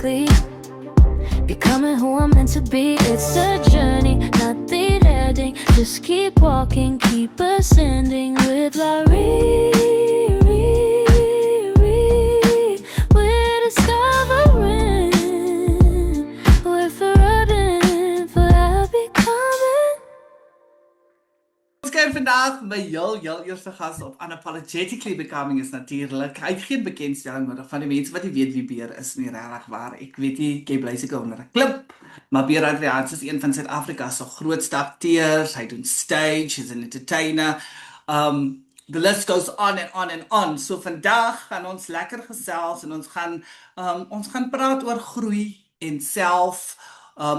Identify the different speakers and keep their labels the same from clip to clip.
Speaker 1: quickly. Becoming who I'm meant to be. It's a journey, not the ending. Just keep walking, keep ascending with Larry. We're discovering, we're forever, forever becoming.
Speaker 2: Ons kyk vandag my heel eerste gas op Unapologetically Becoming is natuurlik. Hy het geen bekendstelling nodig van die mense wat nie weet wie Beer is nie, regtig waar. Ek weet nie, jy bly seker onder 'n klip. Maar Beer Adriaanse is een van Suid-Afrika se grootste akteurs. Hy doen stage, hy's 'n entertainer. The list goes on and on and on. So vandag gaan ons lekker gesels en ons gaan praat oor groei en self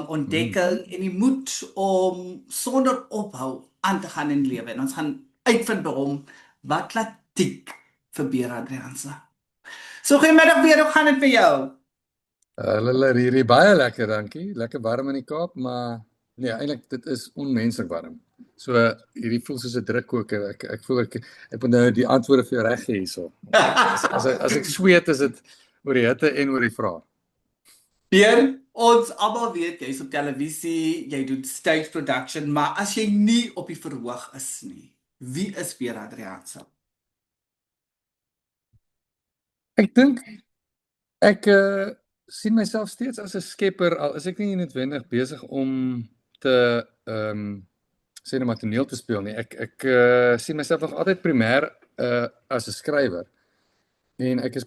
Speaker 2: ontdekking en die moed om sonder ophou aan te gaan in lewe. En ons gaan uitvind by hom wat laat tik vir Beer Adriaanse. So goeiemiddag Beer, hoe gaan dit met jou?
Speaker 3: Hulle hierdie baie lekker, dankie. Lekker warm in die Kaap, maar nee, eintlik dit is onmenslik warm. So hierdie voel soos 'n drukkoker. Ek voel ek moet nou die antwoorde vir jou reg gee hierso. As ek sweet is dit oor die hitte en oor die vraag.
Speaker 2: Beer, ons almal weet jy's op televisie, jy doen stage production, maar as jy nie op die verhoog is nie, wie is Beer Adriaanse?
Speaker 3: Ek dink ek sien myself steeds as 'n skepper, al is ek nie noodwendig besig om te sê net maar toneel te speel nie. Ek sien myself nog altyd primêr as 'n skrywer. En ek is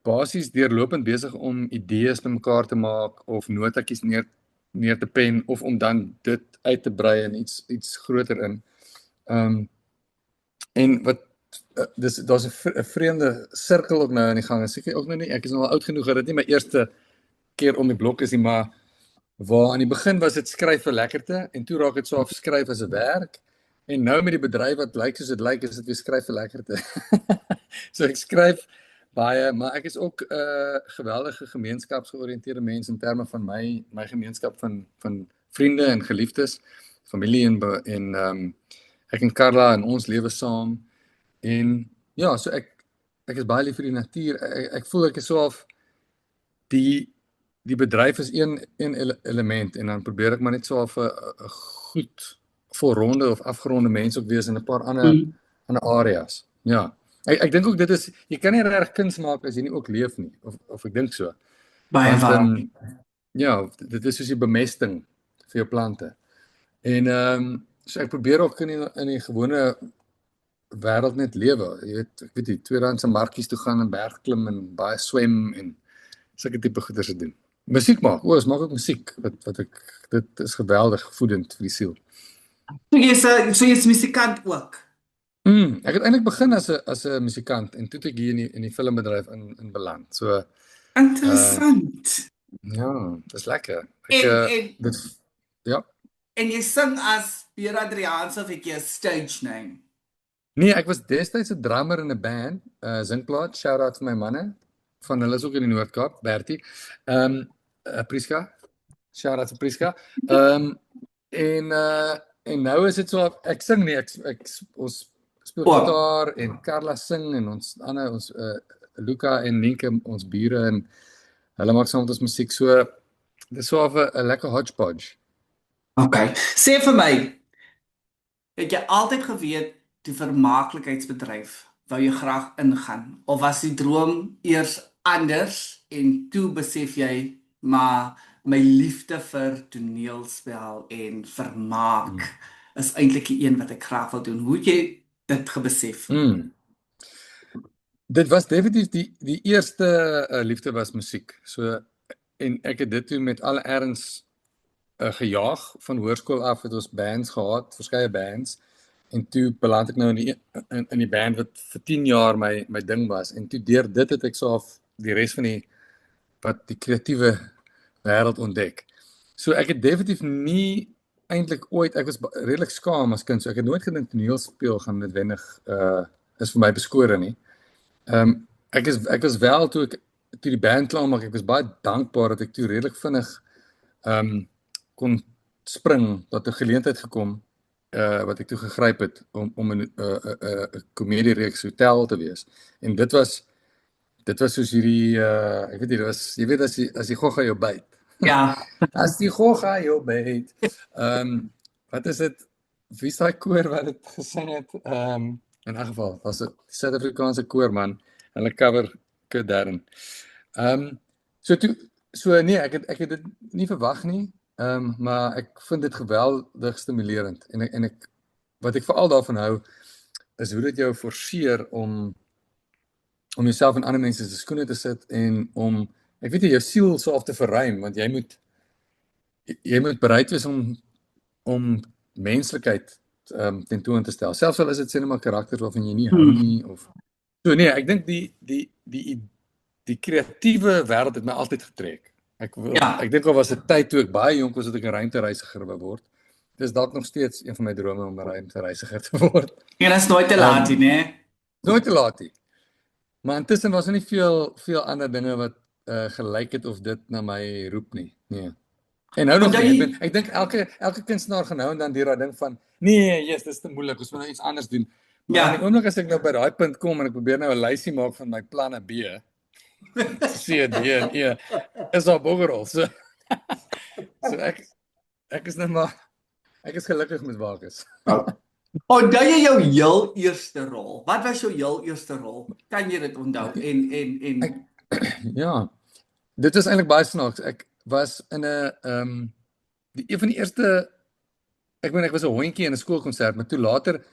Speaker 3: basies deurlopend besig om idees bymekaar te maak of notatjies neer te pen of om dan dit uit te brei in iets groter in. En wat daar's 'n vreemde sirkel ook nou aan die gang. Ek seker ook nou nie, ek is nog al oud genoeg dat dit nie my eerste keer om die blok is nie, maar waar aan die begin was dit skryf vir lekkerte en toe raak dit so af skryf as 'n werk en nou met die bedryf wat lyk soos dit lyk is dit weer skryf vir lekkerte. So ek skryf baie, maar ek is ook geweldige gemeenskapsgeoriënteerde mens in terme van my gemeenskap van vriende en geliefdes, familie en ek en Carla en ons lewe saam. En ja, so ek is baie lief vir die natuur. Ek voel ek is so half die bedryf is een element en dan probeer ek maar net so half 'n goed volronde of afgeronde mens ook wees in 'n paar ander areas. Ja. Ek dink ook dit is, jy kan nie reg kuns maak as jy nie ook leef nie, of ek dink so.
Speaker 2: Baie waar.
Speaker 3: Ja, dit is soos die bemesting vir jou plante. En so ek probeer ook in die gewone wêreld net lewe. Jy weet, ek weet die tweedehandse markies toe gaan en bergklim en baie swem en sulke tipe goeders te doen. Musiek maak, ons maak ook musiek, dit is geweldig voedend vir die siel.
Speaker 2: So jy's musikant ook?
Speaker 3: Ek het eintlik begin as 'n musikant en toe het ek hier in die filmbedryf in beland. So
Speaker 2: interessant.
Speaker 3: Ja, dis lekker. Ja.
Speaker 2: En jy sing as Beer Adriaanse of ek jy 'n stage name?
Speaker 3: Nee, ek was destyds 'n drummer in 'n band, Zinkplaat, shout out vir my manne. Van hulle is ook in die Noord-Kaap, Bertie. Priska. Shout out vir Priska. En nou is dit so ek sing nie, ons speel gitaar en Carla sing en ons Luca en Nienke, ons bure en hulle maak saam met ons musiek. So dis so 'n lekker hodgepodge.
Speaker 2: Okay. Sê vir my, het jy altyd geweet die vermaaklikheidsbedryf wou jy graag ingaan of was die droom eers anders en toe besef jy maar my liefde vir toneelspel en vermaak is eintlik die een wat ek graag wil doen. Hoe het jy dit gebesef?
Speaker 3: Dit was definitief die eerste liefde was musiek. So en ek het dit toe met alle erns gejaag van hoërskool af, het ons bands gehad, verskeie bands. En toe beland ek nou in die band wat vir 10 jaar my ding was. En toe deur dit het ek so af die res van die kreatiewe wêreld ontdek. So ek het definitief nie eintlik ooit, ek was redelik skaam as kind, so ek het nooit gedink toneelspel gaan noodwendig is vir my beskore nie. Ek was wel toe die band klaar maak, ek was baie dankbaar dat ek toe redelik vinnig kon spring, dat 'n geleentheid gekom wat ek toe gegryp het om 'n komediereeks Hotel te wees. En dit was dit was soos hierdie ek weet nie, dit was jy weet as die gogga jou byt.
Speaker 2: Ja.
Speaker 3: As die gogga jou byt. Wat is dit? Wie is daai koor wat dit gesing het? In 'n geval, was dit die Suid-Afrikaanse koor man. Hulle cover Kurt Darren. So nee, ek het dit nie verwag nie. Maar ek vind dit geweldig stimulerend en ek wat ek veral daarvan hou is hoe dit jou forceer om jouself in ander mense se skoene te sit en om ek weet nie jou siel so af te verruim want jy moet bereid wees om menslikheid tentoon te stel. Selfs al is dit sê net maar karakters waarvan jy nie hou nie of so nee, ek dink die kreatiewe wêreld het my altyd getrek. Ek dink al was 'n tyd toe ek baie jonk was dat ek 'n ruimtereisiger wou word. Dis dalk nog steeds een van my drome om 'n ruimtereisiger te word.
Speaker 2: En dit is nooit te laat nie, né?
Speaker 3: Nooit te laat nie. Maar intussen was er nie veel ander dinge wat gelyk het of dit na my roep nie. Nee. En nou nog nie. Ek dink elke kunstenaar gaan nou en dan deur daai ding van nee, yes, dis te moeilik, ons moet nou iets anders doen. Maar in die oomblik as ek nou by daai punt kom en ek probeer nou 'n lysie maak van my planne B, C, D en E, is daar boggerol. So ek is nou maar ek is gelukkig met waar ek is.
Speaker 2: Onthou jy jou heel eerste rol? Wat was jou heel eerste rol? Kan jy dit onthou? En
Speaker 3: ja. Dit was eintlik baie snaaks. Ek was in 'n een van die eerste ek was 'n hondjie in 'n skoolkonsert, maar toe later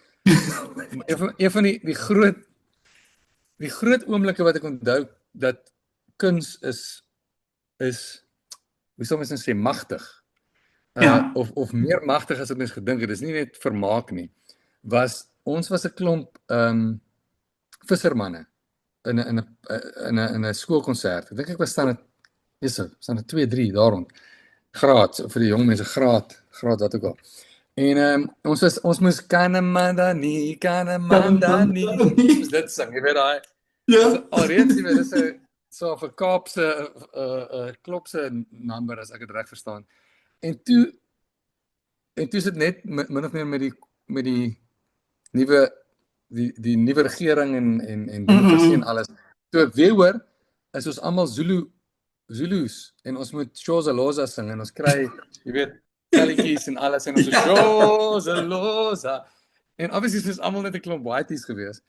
Speaker 3: een van die groot oomblikke wat ek onthou dat kuns is hoe sou mens nou sê magtig. Of meer magtig as wat mens gedink het. Dis nie net vermaak nie. Ons was 'n klomp vissermanne in 'n skoolkonsert. Ek dink ek was staan 2, 3 daar rond. Graad vir die jong mense graad wat ook al. En ons moes Kanamanda nie dit sing, jy weet daai. Ja. Alreeds jy weet dis 'n so 'n Kaapse klopse number as ek dit reg verstaan. En toe is dit net min of meer met die nuwe die nuwe regering en demokrasie en alles. Toe ek weer hoor is ons almal Zulus en ons moet Xhosa sing en ons kry jy weet kalletjies en alles en ons Xhosa. En obviously is almal net 'n klomp whiteys gewees.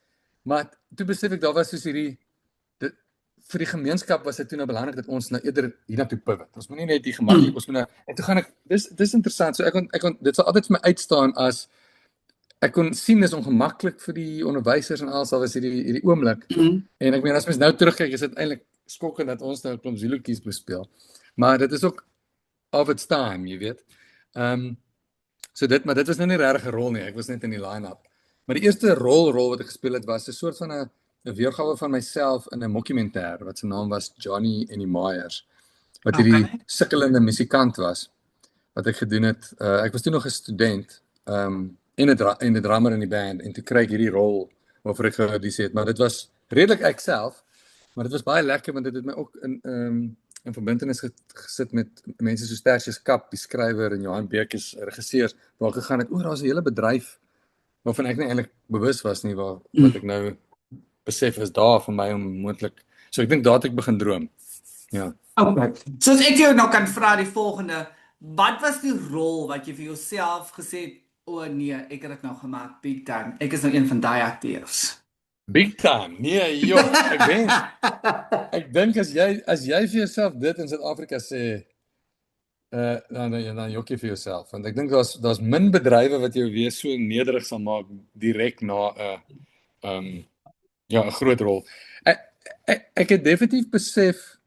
Speaker 3: Maar toe besef ek daar was soos hierdie vir die gemeenskap was dit toe nou belangrik dat ons nou eerder hiernatoe pivot. Ons moet nie net die gemaklik, ons moet nou en toe gaan ek dis interessant. So ek kon dit sal altyd vir my uitstaan as ek kon sien dis ongemaklik vir die onderwysers en alles al was hierdie oomblik. En ek meen as mens nou terugkyk is dit eintlik skokkend dat ons nou 'n klomp Zulukies bespeel. Maar dit is ook of its time, jy weet. Maar dit was nou nie regtig 'n rol nie. Ek was net in die line-up. Maar die eerste rol wat ek gespeel het was 'n soort van 'n weergawe van myself in 'n mockumentêr wat se naam was Johnny and the Myers. Wat hierdie sukkelende musikant was wat ek gedoen het. Ek was toe nog 'n student, en 'n drummer in die band en toe kry ek hierdie rol waarvoor ek geaudisie het, maar dit was redelik ek self, maar dit was baie lekker want dit het my ook in verbintenis gesit met mense soos Tertius Kap, die skrywer en Johan Beek is regisseurs waar ek gegaan het, daar's 'n hele bedryf waarvan ek nie eintlik bewus was nie wat ek nou besef is daar vir my om moontlik. So ek dink daar het ek begin droom. Ja.
Speaker 2: Okay. So as ek jou nou kan vra die volgende, wat was die rol wat jy vir jouself gesê het, nee, ek het dit nou gemaak, big time. Ek is nou een van daai akteurs.
Speaker 3: Big time. Nee, joh, ek dink as jy vir jouself dit in Suid-Afrika sê, dan jok jy vir jouself, want ek dink daar's min bedrywe wat jou weer so nederig sal maak direk na 'n groot rol. Ek het definitief besef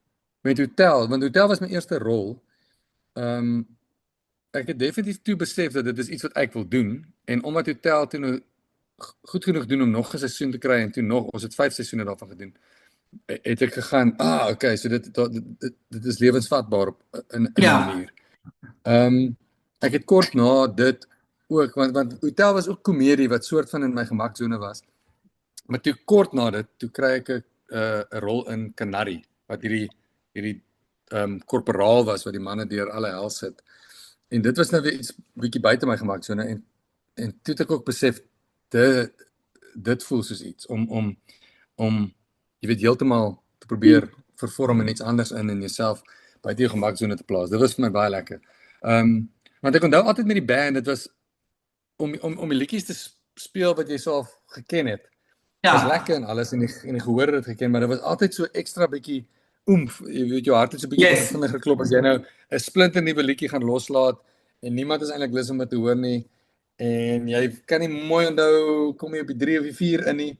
Speaker 3: met hotel, want hotel was my eerste rol. Ek het definitief toe besef dat dit is iets wat ek wil doen en omdat hotel toe nou goed genoeg doen om nog 'n seisoen te kry en toe nog ons het 5 seisoene daarvan gedoen. Het ek gegaan, okay, so dit is lewensvatbaar op in 'n manier. Ek het kort na dit ook want hotel was ook komedie wat soort van in my gemaksone was. Maar toe kort na dit, toe kry ek 'n rol in Canary wat hierdie korporaal was wat die manne deur alle hel sit. En dit was nou weer iets bietjie buite my gemaksone en toe het ek ook besef dit voel soos iets om jy weet heeltemal te probeer vervorm en iets anders in jouself buite jou gemaksone te plaas. Dit was vir my baie lekker. Want ek onthou altyd met die band, dit was om die liedjies te speel wat jy self geken het. Dit was lekker en alles en die gehoor het geken, maar dit was altyd so ekstra bietjie oomf, jy weet jou hart het so bietjie vinnig geklop as jy nou 'n splinter nuwe liedjie gaan loslaat en niemand is eintlik lus om dit te hoor nie en jy kan nie mooi onthou kom jy op die 3 of die 4 in nie.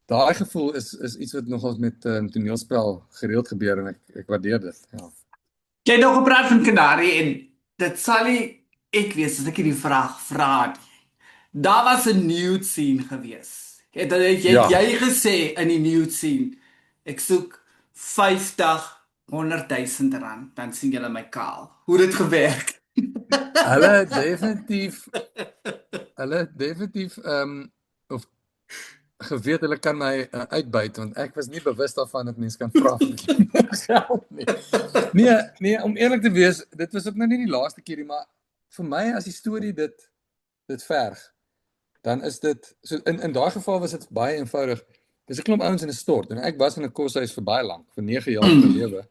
Speaker 3: Daai gevoel is iets wat nogals met toneelspel gereeld gebeur en ek waardeer dit. Ja.
Speaker 2: Jy het nou gepraat van Kanarie en dit sal nie ek weet as ek hierdie vraag vra nie. Daar was 'n nude scene gewees. Het jy gesê in die nude scene, ek soek 50-100 000 rand, dan sien julle my kaal. Hoe het dit gewerk?
Speaker 3: Hulle definitief of geweet hulle kan my uitbuit want ek was nie bewus daarvan dat mense kan vra vir geld nie. Nee, om eerlik te wees, dit was ook nou nie die laaste keer nie, maar vir my as die storie dit verg, dan is dit so in daai geval was dit baie eenvoudig. Dis 'n klomp ouens in 'n stort en ek was in 'n koshuis vir baie lank, vir 9 jaar van my lewe.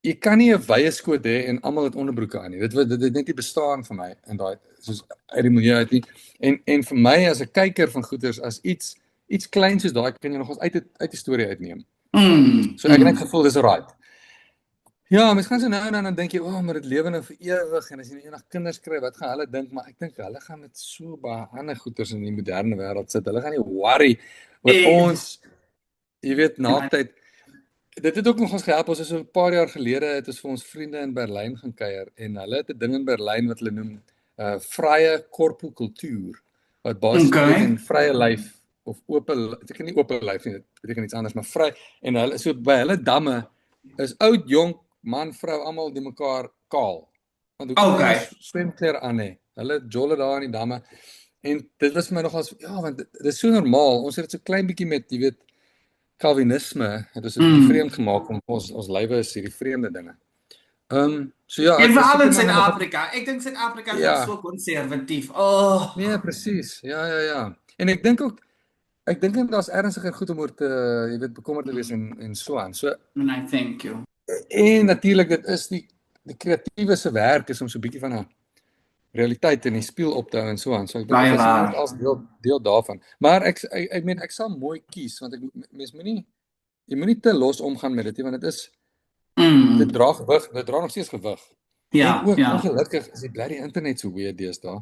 Speaker 3: Jy kan nie 'n wye skoot hê en almal het onderbroeke aan nie. Dit net nie bestaan vir my in daai soos uit die milieu uit nie. En vir my as 'n kyker van goeters as iets klein soos daai kan jy nogals uit die storie uitneem. So ek het net gevoel dis right. Ja, mens gaan so nou en dan dink jy, maar dit lewe nou vir ewig en as jy eendag kinders kry, wat gaan hulle dink? Maar ek dink hulle gaan met so baie ander goeters in die moderne wêreld sit. Hulle gaan nie worry oor ons, jy weet, naaktyd. Dit het ook nog ons gehelp, ons is so 'n paar jaar gelede het ons vir ons vriende in Berlyn gaan kuier en hulle het 'n ding in Berlyn wat hulle noem vrye korpultuur, wat basies beteken vrye lyf of oop, dit beteken nie oop lyf nie, dit beteken iets anders, maar vry en hulle so by hulle damme is oud, jonk, man, vrou, almal die mekaar kaal. Want hoe swemklere aan hê. Hulle jolle daar in die damme en dit was vir my nogals want dit is so normaal. Ons het dit so klein bietjie met, jy weet, Calvinisme, het ons dit vreemd gemaak om ons lywe is hierdie vreemde dinge. So ja,
Speaker 2: en veral in Suid-Afrika. Ek dink Suid-Afrika is so konservatief.
Speaker 3: Nee, presies. Ja. En ek dink daar's ernstiger goed om oor te, jy weet, bekommerd te wees en so aan. So,
Speaker 2: I thank you.
Speaker 3: En natuurlik dit is die kreatiewe se werk is om so 'n bietjie van 'n realiteit in die spieël op te hou en so aan. So ek dink dit is as deel daarvan. Maar ek sal mooi kies want jy moenie te los omgaan met dit nie want dit is dit dra gewig, dit dra nog steeds gewig. En ook ongelukkig is die bloody internet so weird deesdae.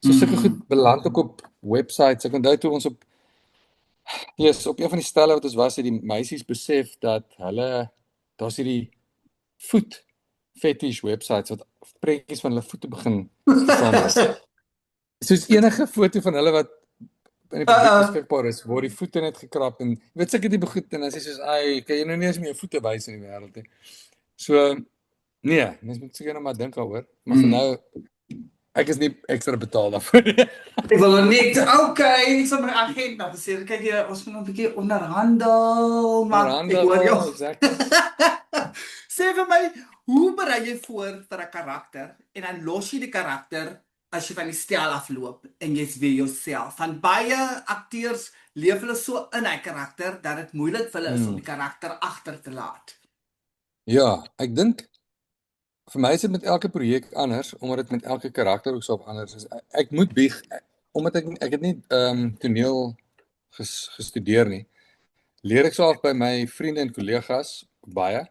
Speaker 3: So sulke goed beland ook op websites. Ek onthou toe ons op een van die stelle wat ons was, het die meisies besef dat daar's hierdie voet fetish websites wat prentjies van hulle voete begin saamstel. Soos enige foto van hulle wat in die publiek beskikbaar is, word die voete net gekrap en weet sulke tipe goed en as jy soos kan jy nou nie eens meer jou voete wys in die wêreld nie. So nee, mens moet seker nou maar dink daaroor, maar vir nou ek is nie ekstra betaal daarvoor.
Speaker 2: Ek wil net, ek sal my agent nou sê, kyk jy, ons moet 'n bietjie onderhandel, maar ek hoor jou.
Speaker 3: Exactly.
Speaker 2: Sê vir my, hoe berei jy voor vir 'n karakter en dan los jy die karakter as jy van die stel afloop en jy's weer jouself? Van baie akteurs leef hulle so in hy karakter dat dit moeilik vir hulle is om die karakter agter te laat.
Speaker 3: Ja, ek dink vir my is dit met elke projek anders, omdat dit met elke karakter ook so anders is. Ek moet bieg, omdat ek het nie toneel gestudeer nie, leer ek self by my vriende en kollegas baie,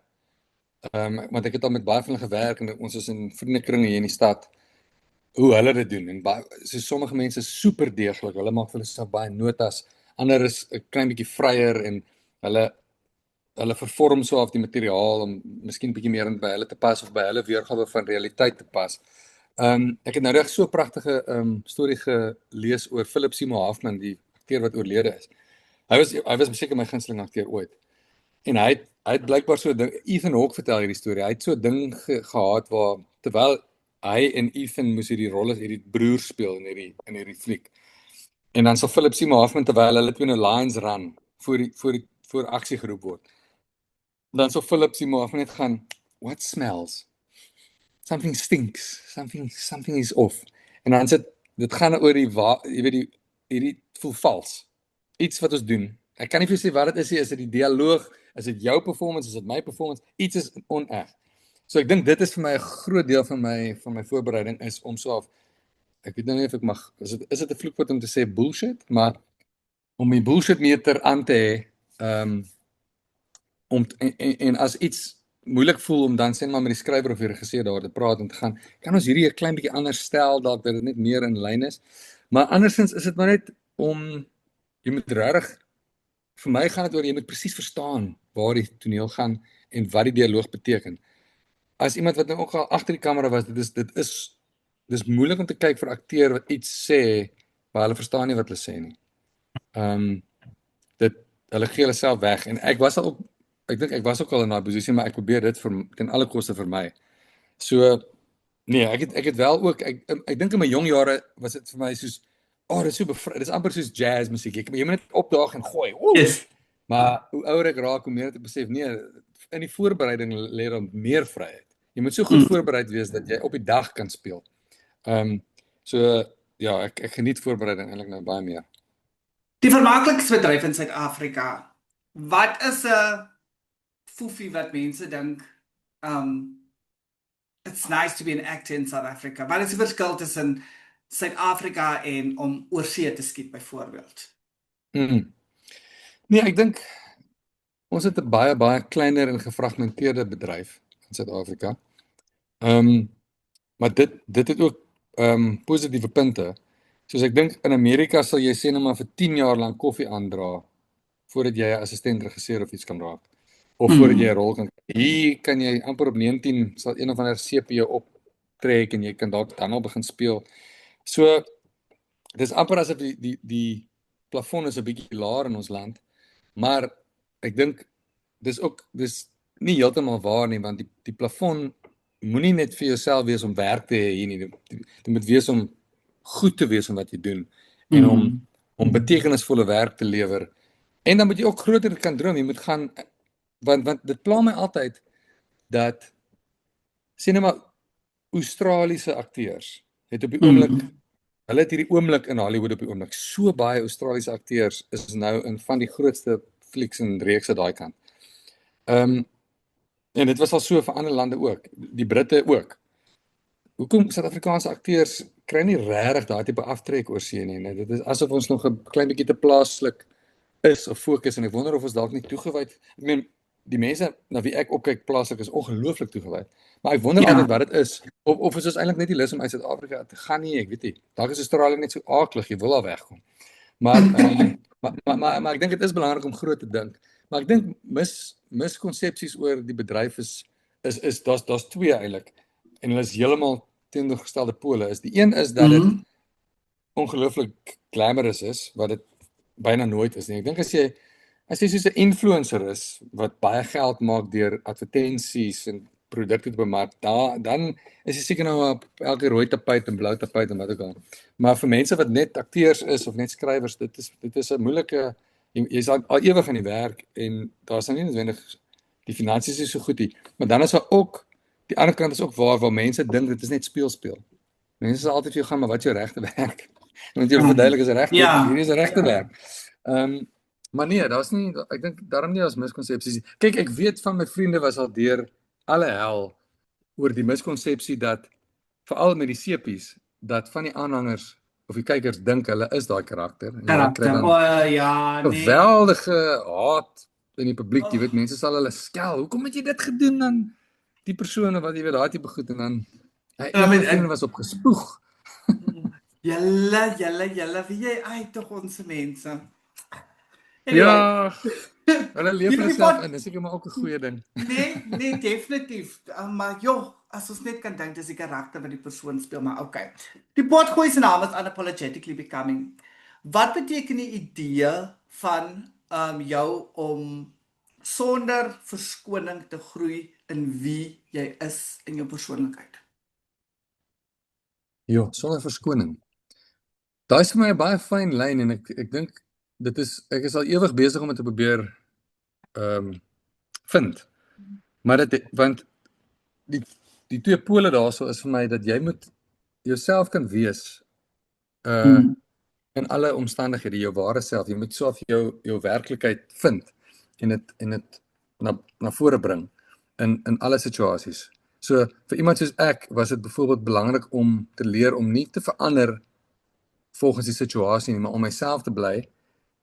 Speaker 3: want ek het al met baie van hulle gewerk en ons is in vriendekringe hier in die stad, hoe hulle dit doen, en so sommige mense is super deeglik, hulle maak vir hulle self baie notas, ander is 'n klein bietjie vryer en hulle vervorm so af die materiaal om miskien bietjie meer by hulle te pas of by hulle weergawe van realiteit te pas. Ek het nou reg so 'n pragtige storie gelees oor Philip Seymour Hoffman, die akteur wat oorlede is. Hy was seker my gunsteling akteur ooit. En hy het blykbaar so 'n ding, Ethan Hawke vertel hierdie storie. Hy het so 'n ding gehad waar terwyl hy en Ethan moes hierdie rolle, hierdie broers speel in hierdie fliek. En dan sal Philip Seymour Hoffman terwyl hulle twee nou lines run voor aksie geroep word. Dan sal Philip Seymour Hoffman net gaan, what smells? Something stinks. Something is off. En dan dit gaan oor jy weet hierdie voel vals. Iets wat ons doen. Ek kan nie vir jou sê wat dit is nie, is dit die dialoog, is dit jou performance, is dit my performance, iets is oneg. So ek dink dit is vir my 'n groot deel van my voorbereiding is om so af, ek weet nou nie of ek mag, is dit 'n vloekwoord om te sê bullshit, maar om die bullshit meter aan te hê, en as iets moeilik voel om dan sê maar met die skrywer of die regisseur daar te praat en te gaan, kan ons hierdie 'n klein bietjie anders stel dalk dat dit net meer in lyn is. Maar andersins is dit maar net om jy moet regtig, vir my gaan dit oor jy moet presies verstaan waar die toneel gaan en wat die dialoog beteken. As iemand wat nou ook al agter die kamera was, dis moeilik om te kyk vir 'n akteur wat iets sê maar hulle verstaan nie wat hulle sê nie. Hulle gee hulle self weg en ek dink ek was ook al in daai posisie, maar ek probeer dit ten alle koste vermy. So nee, ek het wel ook ek dink in my jong jare was dit vir my soos dis so dis amper soos jazz musiek. Jy moet net opdaag en gooi.
Speaker 2: Yes.
Speaker 3: Maar hoe ouer ek raak, hoe meer ek besef nee, in die voorbereiding lê daar meer vryheid. Jy moet so goed voorbereid wees dat jy op die dag kan speel. So ja, ek geniet voorbereiding eintlik nou baie meer.
Speaker 2: Die vermaaklikheidsbedryf in Suid-Afrika. Wat is 'n foefie wat mense dink it's nice to be an actor in South Africa. Wat is die verskil tussen Suid-Afrika en om oorsee te skiet byvoorbeeld?
Speaker 3: Nee, ek dink ons het 'n baie kleiner en gefragmenteerde bedryf in Suid-Afrika. Maar dit het ook positiewe punte. Soos ek dink in Amerika sal jy sê net maar vir 10 jaar lank koffie aandra voordat jy 'n assistent regisseur of iets kan raak. Of voordat jy 'n rol kan. Hier kan jy amper op 19 sal een of ander CP jou optrek en jy kan dalk dan al begin speel. So dis amper asof die plafon is 'n bietjie laer in ons land. Maar ek dink dis nie heeltemal waar nie, want die plafon moenie net vir jouself wees om werk te hê hier nie. Dit moet wees om goed te wees in wat jy doen en om betekenisvolle werk te lewer. En dan moet jy ook groter kan droom. Jy moet gaan want dit pla my altyd dat sê net maar Australiese akteurs het op die oomblik hulle het hierdie oomblik in Hollywood op die oomblik. So baie Australiese akteurs is nou in van die grootste flieks en reekse daai kant. En dit was al so vir ander lande ook, die Britte ook. Hoekom Suid-Afrikaanse akteurs kry nie regtig daai tipe aftrek oorsee nie. Dit is asof ons nog 'n klein bietjie te plaaslik is of fokus en ek wonder of ons dalk nie toegewyd. Ek meen die mense na wie ek opkyk plaaslik is ongelooflik toegewyd. Maar ek wonder altyd wat dit is of is ons eintlik net nie lus om uit Suid-Afrika te gaan nie, ek weet nie. Dalk is Australië net so aaklig, jy wil al wegkom. Maar maar ek dink dit is belangrik om groot te dink. Maar ek dink miskonsepsies oor die bedryf is daar's twee eintlik. En hulle is heeltemal teenoorgestelde pole. Die een is dat dit ongelooflik glamorous is, wat dit byna nooit is nie. Ek dink as jy soos 'n influencer is wat baie geld maak deur advertensies en produkte te bemark, dan is jy seker nou op elke rooi tapuit en blou tapuit en wat ook al. Maar vir mense wat net akteurs is of net skrywers, dit is 'n moeilike, jy sal al ewig aan die werk en daar's nou nie noodwendig die finansies is so goed nie. Maar dan is daar ook die ander kant is ook waar mense dink dit is net speel. Mense sal altyd vir jou gaan, maar wat is jou regte werk? Want jy verduidelik is regte, hierdie is 'n regte werk. Maar nee, daar's nie, ek dink daarom nie as miskonsepsies. Kyk, ek weet van my vriende was al deur alle hel oor die miskonsepsie dat veral met die sepies dat van die aanhangers of die kykers dink hulle is daai karakter. Geweldige haat in die publiek, jy weet mense sal hulle skel. Hoekom het jy dit gedoen dan die persone wat jy weet daai tipe goed en dan hy was opgespoeg.
Speaker 2: Julle, wie jy uit tog ons mense.
Speaker 3: Ja, hulle leef hulle self in, dis seker maar ook 'n goeie ding.
Speaker 2: Nee, definitief. Maar joh, as ons net kan dink dis die karakter wat die persoon speel, maar okay. Die potgooi se naam is Unapologetically Becoming. Wat beteken die idee van jou om sonder verskoning te groei in wie jy is in jou persoonlikheid?
Speaker 3: Ja, sonder verskoning. Daai is vir my 'n baie fyn lyn en ek dink ek is al ewig besig om dit te probeer vind. Maar want die twee pole daarso is vir my dat jy moet jouself kan wees in alle omstandighede jou ware self. Jy moet self jou werklikheid vind en dit na vore bring in alle situasies. So vir iemand soos ek was dit byvoorbeeld belangrik om te leer om nie te verander volgens die situasie nie, maar om myself te bly.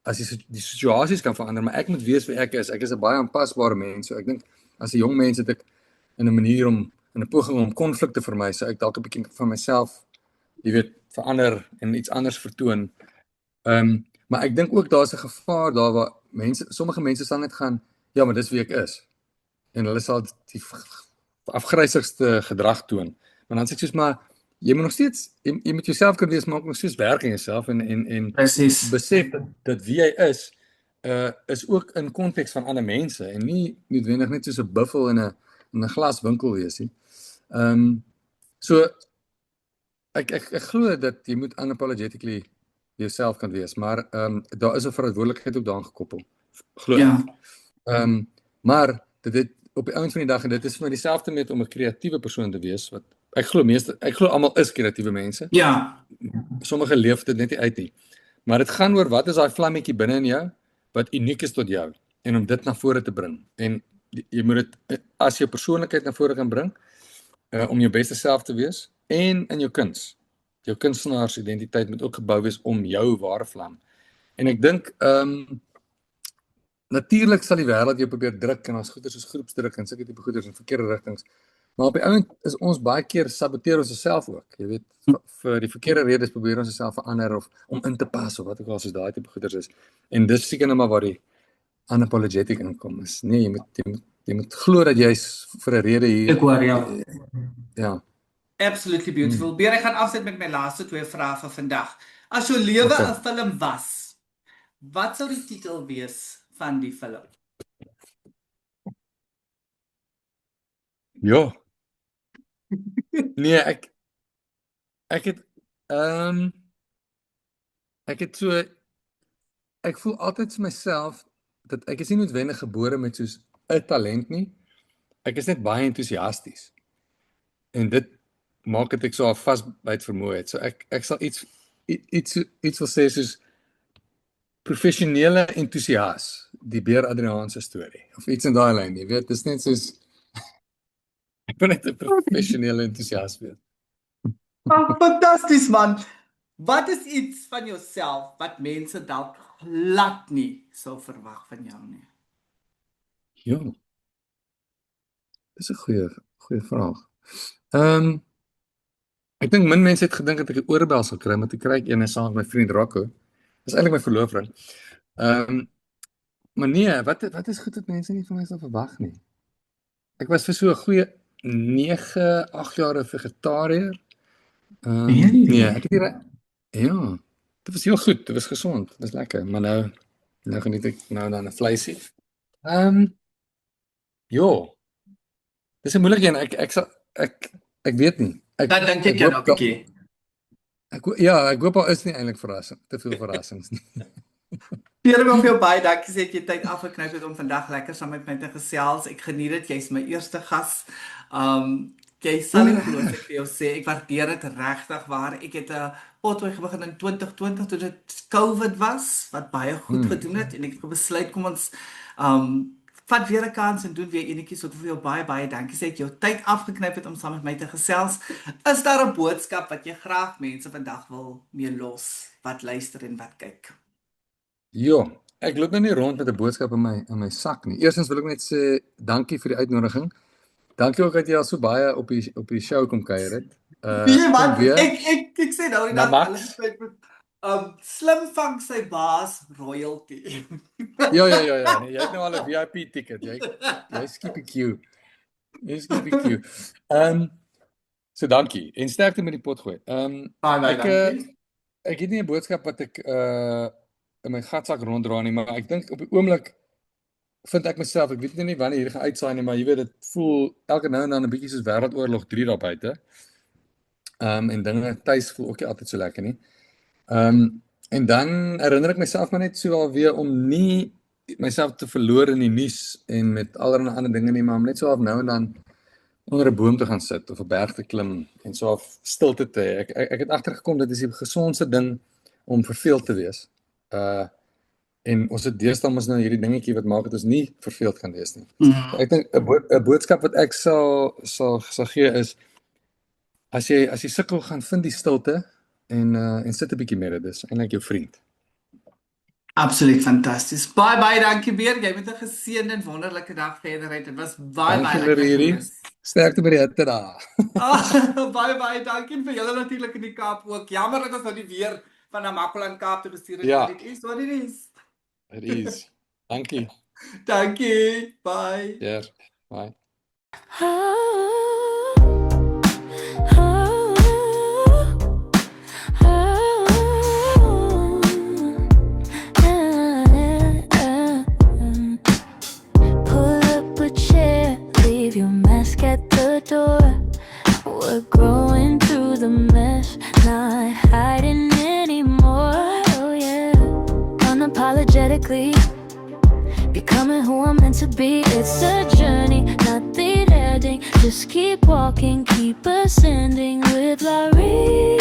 Speaker 3: As die situasies kan verander, maar ek moet weet wie ek is. Ek is 'n baie aanpasbare mens. So ek dink as 'n jong mens het ek in 'n poging om konflik te vermy, so ek dalk 'n bietjie van myself, jy weet, verander en iets anders vertoon. Maar ek dink ook daar's 'n gevaar daar waar sommige mense sal net gaan, ja, maar dis wie ek is. En hulle sal die afgrysigste gedrag toon. Maar dan sê ek soos, maar jy moet nog steeds jy moet jouself kan wees, maar ook nog steeds werk aan jouself en
Speaker 2: Presies.
Speaker 3: besef dat wie jy is ook in konteks van ander mense en nie noodwendig net soos 'n buffel in 'n glaswinkel wees nie. So ek glo dat jy moet unapologetically jouself kan wees, maar daar is 'n verantwoordelikheid ook daaraan gekoppel. Glo ek.
Speaker 2: Ja.
Speaker 3: Maar dit op die einde van die dag, en dit is vir my dieselfde met om 'n kreatiewe persoon te wees, wat ek glo almal is kreatiewe mense.
Speaker 2: Ja.
Speaker 3: Sommige leef dit net nie uit nie. Maar dit gaan oor wat is daai vlammetjie binne in jou wat uniek is tot jou en om dit na vore te bring. En jy moet dit as jou persoonlikheid na vore kan bring om jou beste self te wees en in jou kuns. Jou kunstenaarsidentiteit moet ook gebou wees om jou ware vlam. En ek dink natuurlik sal die wêreld jou probeer druk en ons goeders soos groepsdruk en sulke tipe goeders in verkeerde rigtings. Maar op die ouend is ons baie keer saboteer ons osself ook. Jy weet, vir die verkeerde redes probeer ons osself verander of om in te pas of wat ook al soos daai tipe goeders is. En dis seker nou maar waar die unapologetic inkom is. Nee, jy moet glo dat jy's vir 'n rede hier.
Speaker 2: Ek hoor ja.
Speaker 3: Ja.
Speaker 2: Absolutely beautiful. Beer, ek gaan afsit met my laaste 2 vrae vir vandag. As jou lewe 'n film was, wat sou die titel wees van die film?
Speaker 3: Ja. Nee, ek voel altyd vir myself dat ek is nie noodwendig gebore met soos 'n talent nie. Ek is net baie entoesiasties. En dit maak dit ek so 'n vasbyt vermoë het. So ek sal iets wil sê soos professionele entoesias, die Beer Adriaanse storie of iets in daai lyn, jy weet, dis net soos ek ben net 'n professionele entoesias wees.
Speaker 2: Fantasties man. Wat is iets van jouself wat mense dalk glad nie sou verwag van jou nie?
Speaker 3: Ja. Dis 'n goeie vraag. Ek dink min mense het gedink dat ek 'n oorbel sal kry, maar toe kry ek een saam met my vriend Rocco. Dis eintlik my verloofring. Maar nee, wat is goed wat mense nie van my sal verwag nie. Ek was vir so 'n goeie 9-8 jaar 'n vegetariër. Nee, ek het ja, dit was heel goed, dit was gesond, dit was lekker, maar nou geniet ek nou dan 'n vleisie. Ja. Dis 'n moeilike een. Ek weet nie.
Speaker 2: Dan dink ek ja, okay.
Speaker 3: Ek hoop daar is nie eintlik te veel verrassings nie.
Speaker 2: Pierre, wil vir jou baie dankie sê dat jy tyd afgeknyp het om vandag lekker saam met my te gesels. Ek geniet dit. Jy's my eerste gas. Jy sal nie glo as ek vir jou sê, ek waardeer dit regtig waar. Ek het 'n potgooi begin in 2020 toe dit COVID was, wat baie goed gedoen het en ek het besluit kom ons vat weer 'n kans en doen weer enetjies. So vir jou baie dankie sê ek jou tyd afgeknyp het om saam met my te gesels. Is daar 'n boodskap wat jy graag mense vandag wil mee los wat luister en wat kyk?
Speaker 3: Ja, ek loop nou nie rond met 'n boodskap in my sak nie. Eerstens wil ek net sê dankie vir die uitnodiging. Dankie ook dat jy al so baie op die show kom kuier het.
Speaker 2: Nee man, ek sê nou slim vang sy baas royalty.
Speaker 3: Ja, nee, jy het nou al 'n VIP ticket. Jy skip die queue. So dankie en sterkte met die potgooi. Ek het nie 'n boodskap wat ek in my gatsak ronddra nie, maar ek dink op die oomblik vind ek myself, ek weet nie wanneer hier gaan uitsaai nie, maar jy weet dit voel elke nou en dan 'n bietjie soos Wêreldoorlog 3 daar buite. En dinge tuis voel ook nie altyd so lekker nie. En dan herinner ek myself maar net so alweer om nie myself te verloor in die nuus en met allerlei ander dinge nie, maar om net so af nou en dan onder 'n boom te gaan sit of 'n berg te klim en so af stilte te hê. Ek het agtergekom dit is die gesondste ding om verveeld te wees. En ons het deesdae mos nou hierdie dingetjie wat maak dat ons nie verveeld kan wees nie. Ek dink 'n boodskap wat ek sal gee is as jy sukkel, gaan vind die stilte en sit 'n bietjie met dit. Dis eintlik jou vriend.
Speaker 2: Absoluut fantasties. Baie dankie weer. Jy moet 'n geseënde en wonderlike dag verder hê. Dit was baie
Speaker 3: Dankie
Speaker 2: lekker
Speaker 3: Larry.
Speaker 2: gewees.
Speaker 3: Sterkte by die hitte daar.
Speaker 2: Baie dankie en vir julle natuurlik in die Kaap ook. Jammer dat ons nou die weer van Namakwa Kaap te bestuur het.
Speaker 3: Ja.
Speaker 2: Dit is wat dit is.
Speaker 3: It is. Dankie.
Speaker 2: Dankie. Bye.
Speaker 3: Ja. Bye.
Speaker 1: Pull up a chair, leave your mask at the door. We're growing through the mess, not hiding anymore. Oh yeah, unapologetically becoming who I'm meant to be. It's a journey, not the ending. Just keep walking, keep ascending with Larry.